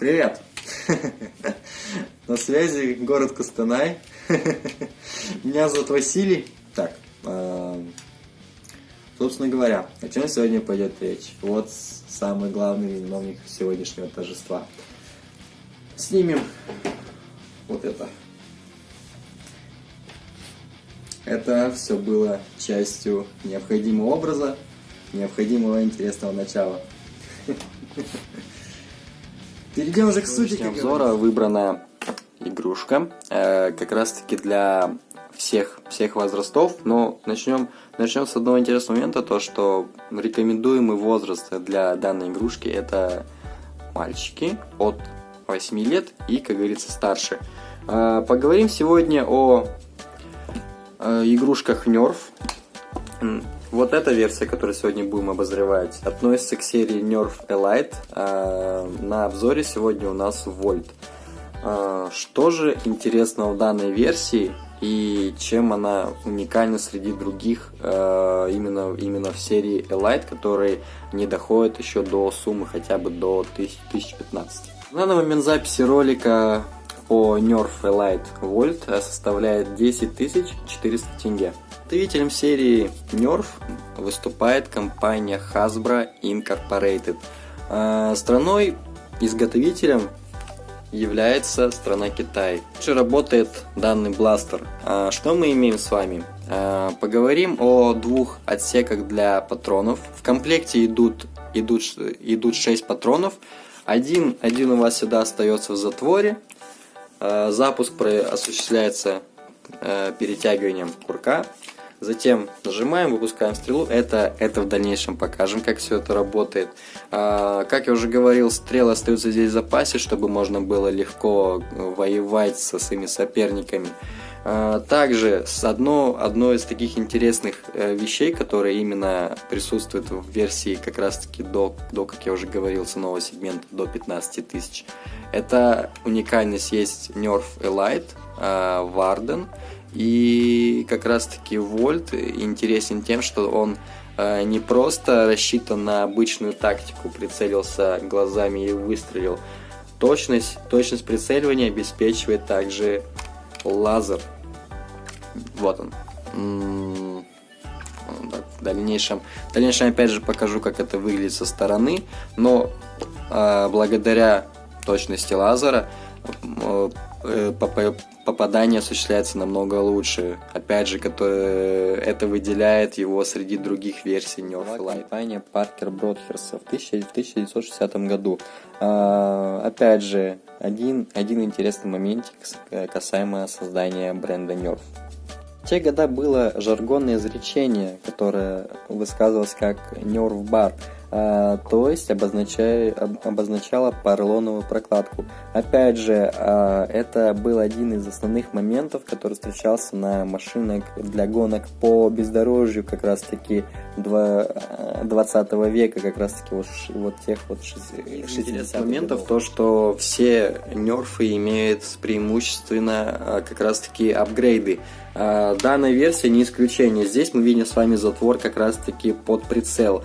Привет! На связи город Костанай. Меня зовут Василий. Так, собственно говоря, о чем сегодня пойдет речь? Вот самый главный виновник сегодняшнего торжества. Снимем вот это. Это все было частью необходимого образа, необходимого интересного начала. Перейдем уже к сути обзора. Выбрана игрушка как раз таки для всех возрастов, но начнем с одного интересного момента, то что рекомендуемый возраст для данной игрушки это мальчики от 8 лет и, как говорится, старше. Поговорим сегодня о игрушках Nerf. Вот эта версия, которую сегодня будем обозревать, относится к серии Nerf Elite. На обзоре сегодня у нас Volt. Что же интересного в данной версии и чем она уникальна среди других именно в серии Elite, которые не доходят еще до суммы хотя бы до 1015. На данный момент записи ролика по Nerf Elite Volt составляет 10 400 тенге. Представителем серии Nerf выступает компания Hasbro Incorporated. Страной-изготовителем является страна Китай. Также работает данный бластер. Что мы имеем с вами? Поговорим о двух отсеках для патронов. В комплекте идут 6 патронов. Один у вас всегда остается в затворе. Запуск осуществляется перетягиванием курка. Затем нажимаем, выпускаем стрелу. Это в дальнейшем покажем, как все это работает. Как я уже говорил, стрелы остаются здесь в запасе, чтобы можно было легко воевать со своими соперниками. Также одной из таких интересных вещей, которые именно присутствуют в версии как раз таки до, как я уже говорил, с нового сегмента до 15 тысяч. Это уникальность есть Nerf Elite, Warden. И как раз таки Volt интересен тем, что он не просто рассчитан на обычную тактику, прицелился глазами и выстрелил. Точность прицеливания обеспечивает также лазер. Вот он. В дальнейшем опять же покажу, как это выглядит со стороны, но благодаря точности лазера попадание осуществляется намного лучше. Опять же, это выделяет его среди других версий Nerf Elite. Компания Parker Brothers в 1960 году. Опять же, один интересный моментик касаемо создания бренда Nerf. В те годы было жаргонное изречение, которое высказывалось как Nerf Bar, то есть обозначало поролоновую прокладку. Опять же, это был один из основных моментов, который встречался на машинах для гонок по бездорожью как раз таки 20 века, как раз таки вот тех 60 моментов, то что все нерфы имеют преимущественно как раз таки апгрейды. Данная версия не исключение. Здесь мы видим с вами затвор как раз таки под прицел.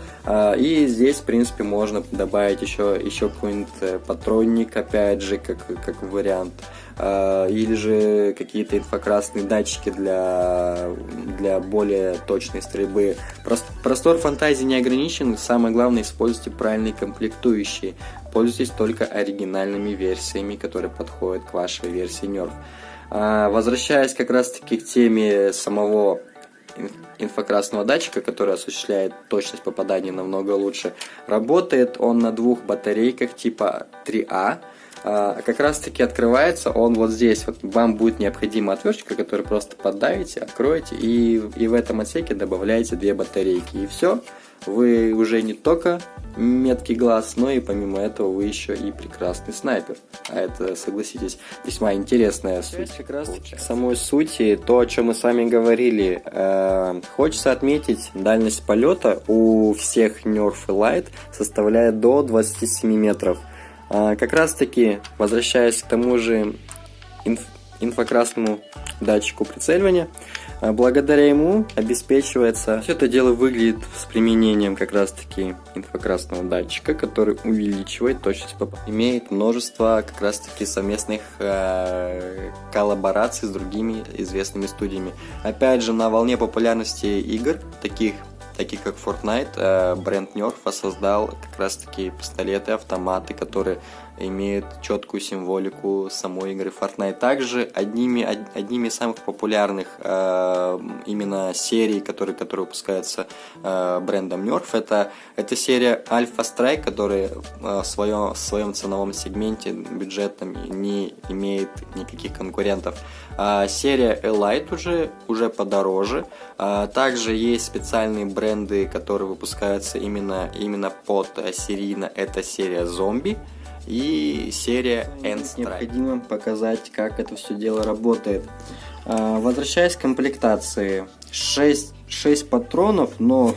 И здесь, в принципе, можно добавить еще какой-нибудь патронник, опять же, как вариант. Или же какие-то инфракрасные датчики для более точной стрельбы. Простор фантазии не ограничен. Самое главное, используйте правильные комплектующие. Пользуйтесь только оригинальными версиями, которые подходят к вашей версии Nerf. Возвращаясь как раз таки к теме самого инфракрасного датчика, который осуществляет точность попадания намного лучше, работает он на двух батарейках типа 3А. Как раз таки открывается он вот здесь. Вот вам будет необходима отвертка, которую просто поддавите, откроете и в этом отсеке добавляете две батарейки. И все, вы уже не только меткий глаз, но и помимо этого вы еще и прекрасный снайпер. А это, согласитесь, весьма интересная суть. Как раз таки к самой сути, то, о чем мы с вами говорили, хочется отметить, дальность полета у всех Nerf Elite составляет до 27 метров. Как раз таки, возвращаясь к тому же инфракрасному датчику прицеливания, Благодаря ему обеспечивается... Все это дело выглядит с применением как раз-таки инфракрасного датчика, который увеличивает точность попадания. Имеет множество как раз-таки совместных коллабораций с другими известными студиями. Опять же, на волне популярности игр, таких как Fortnite, бренд Nerf создал как раз-таки пистолеты, автоматы, которые имеют четкую символику самой игры Fortnite. Также одними из самых популярных именно серий, которые выпускаются брендом Nerf, это серия Alpha Strike, которая в своем ценовом сегменте бюджетном не имеет никаких конкурентов. Серия Elite уже подороже. Также есть специальные бренды, которые выпускаются именно под серийно. Это серия Zombie и серия Endstrike. Необходимо показать, как это все дело работает. Возвращаясь к комплектации, 6 патронов, но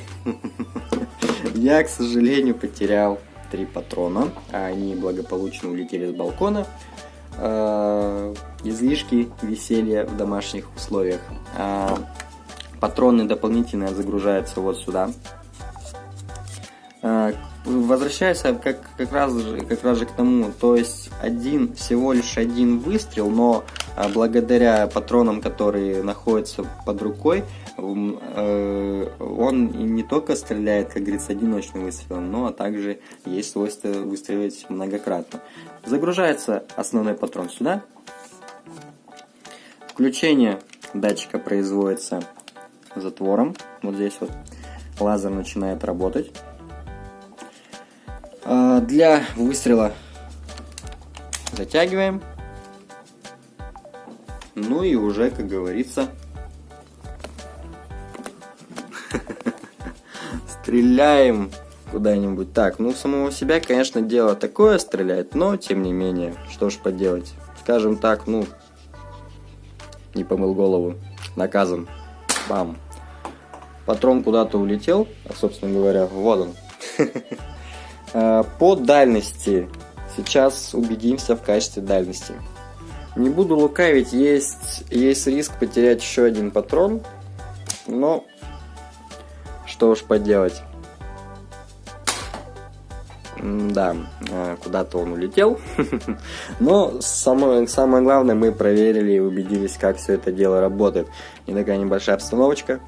я, к сожалению, потерял 3 патрона, а они благополучно улетели с балкона. Излишки веселья в домашних условиях. Патроны дополнительно загружаются вот сюда. Возвращаясь как раз же к тому, то есть всего лишь один выстрел, но благодаря патронам, которые находятся под рукой, он не только стреляет, как говорится, одиночным выстрелом, но также есть свойство выстреливать многократно. Загружается основной патрон сюда. Включение датчика производится затвором. Вот здесь вот лазер начинает работать. Для выстрела затягиваем. Ну и уже, как говорится, стреляем куда-нибудь. Так, ну самого себя, конечно, дело такое стрелять, но тем не менее, что ж поделать. Скажем так, ну, не помыл голову, наказан. Бам. Патрон куда-то улетел, собственно говоря, вот он. По дальности. Сейчас убедимся в качестве дальности. Не буду лукавить, есть риск потерять еще один патрон. Но что уж поделать. Да, куда-то он улетел. Но самое главное, мы проверили и убедились, как все это дело работает. И такая небольшая обстановочка.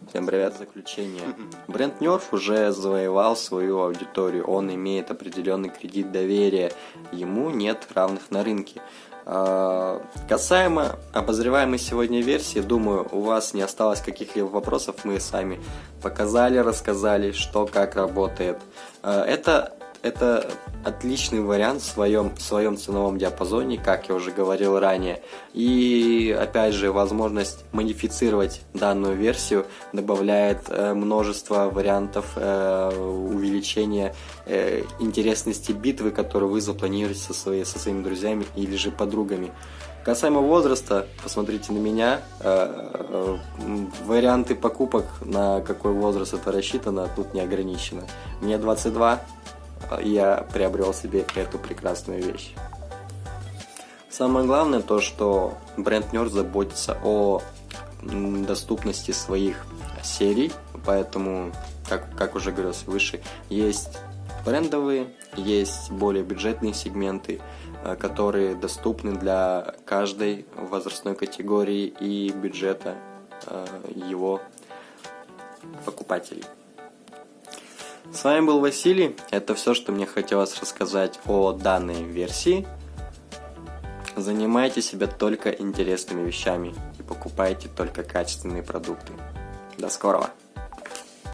Всем привет. Заключение. Бренд Nerf уже завоевал свою аудиторию. Он имеет определенный кредит доверия. Ему нет равных на рынке. Касаемо обозреваемой сегодня версии, думаю, у вас не осталось каких-либо вопросов. Мы сами показали, рассказали, что как работает. Это отличный вариант в своем ценовом диапазоне, как я уже говорил ранее. И опять же, возможность модифицировать данную версию добавляет множество вариантов увеличения интересности битвы, которую вы запланируете со своими друзьями или же подругами. Касаемо возраста, посмотрите на меня. Варианты покупок, на какой возраст это рассчитано, тут не ограничено. Мне 22. Я приобрел себе эту прекрасную вещь. Самое главное то, что бренд Nerf заботится о доступности своих серий, поэтому, как уже говорилось выше, есть брендовые, есть более бюджетные сегменты, которые доступны для каждой возрастной категории и бюджета его покупателей. С вами был Василий. Это все, что мне хотелось рассказать о данной версии. Занимайте себя только интересными вещами и покупайте только качественные продукты. До скорого!